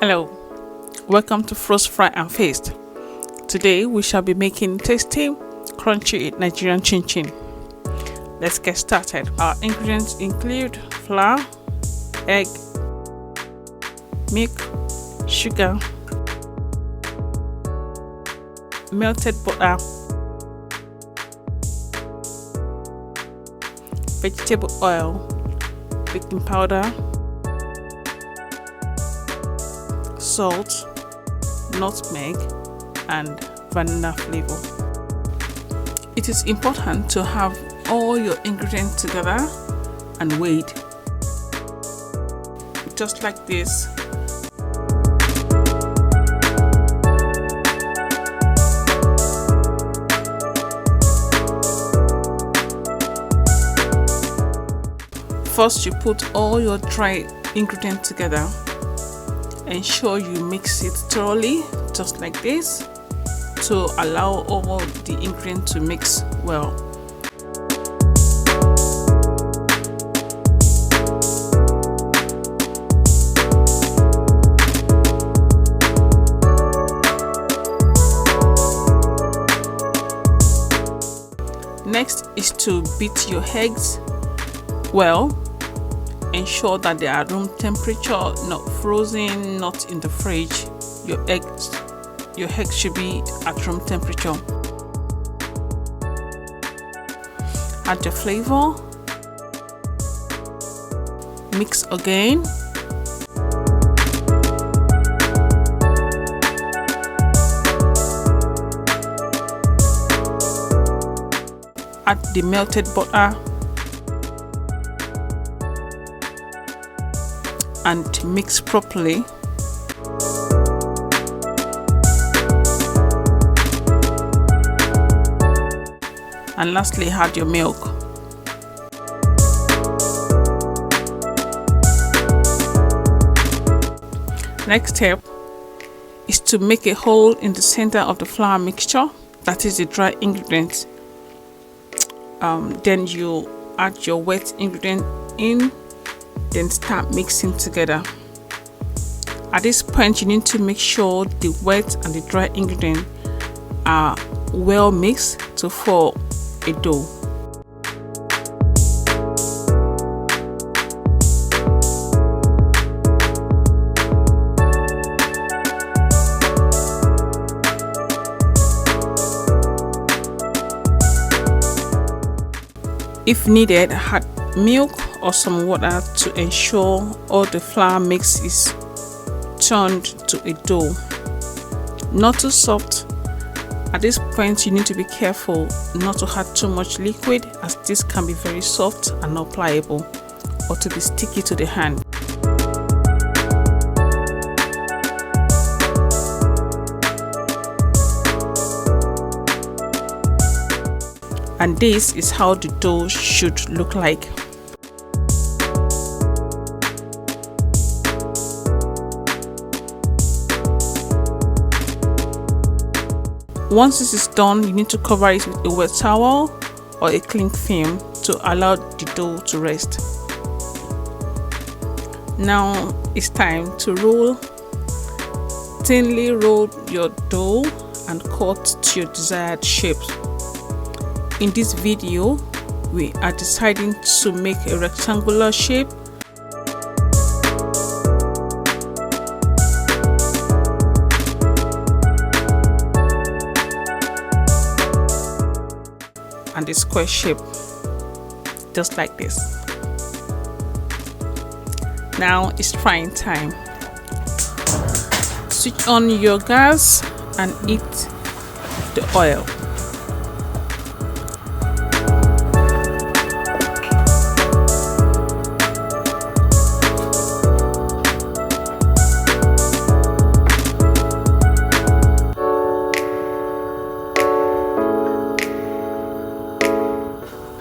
Hello, welcome to Frost Fry and Feast. Today we shall be making tasty, crunchy Nigerian Chinchin. Let's get started. Our ingredients include flour, egg, milk, sugar, melted butter, vegetable oil, baking powder, salt, nutmeg, and vanilla flavor. It is important to have all your ingredients together and weighed, just like this. First, you put all your dry ingredients together. Ensure you mix it thoroughly, just like this, to allow all the ingredients to mix well. Next is to beat your eggs well. Ensure that they are room temperature, not frozen, not in the fridge. Your eggs should be at room temperature. Add your flavor. Mix again. Add the melted butter and mix properly. And lastly, add your milk. Next step is to make a hole in the center of the flour mixture, that is the dry ingredients. Then you add your wet ingredient in, then start mixing together. At this point, you need to make sure the wet and the dry ingredients are well mixed to form a dough. If needed, add milk or some water to ensure all the flour mix is turned to a dough. Not too soft. At this point, you need to be careful not to add too much liquid, as this can be very soft and not pliable, or to be sticky to the hand. And this is how the dough should look like. Once this is done, you need to cover it with a wet towel or a cling film to allow the dough to rest. Now it's time to roll. Thinly roll your dough and cut to your desired shape. In this video, we are deciding to make a rectangular shape. And the square shape, just like this. Now it's frying time. Switch on your gas and heat the oil.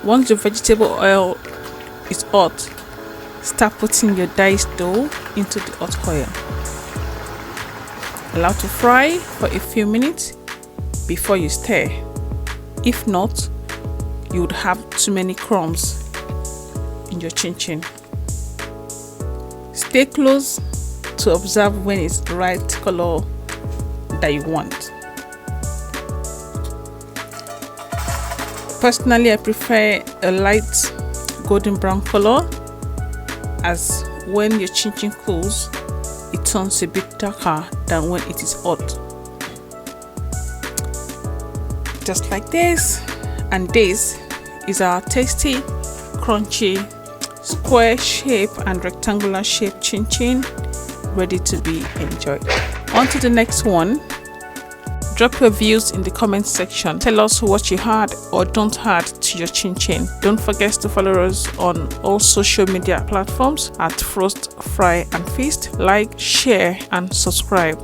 Once the vegetable oil is hot, start putting your diced dough into the hot oil. Allow to fry for a few minutes before you stir. If not, you would have too many crumbs in your chinchin. Stay close to observe when it's the right color that you want. Personally, I prefer a light golden brown color, as when your chinchin cools, it turns a bit darker than when it is hot. Just like this. And this is our tasty, crunchy, square shape and rectangular shape chinchin, ready to be enjoyed. On to the next one. Drop your views in the comment section. Tell us what you had or don't add to your chinchin. Don't forget to follow us on all social media platforms at Frost, Fry and Feast. Like, share and subscribe.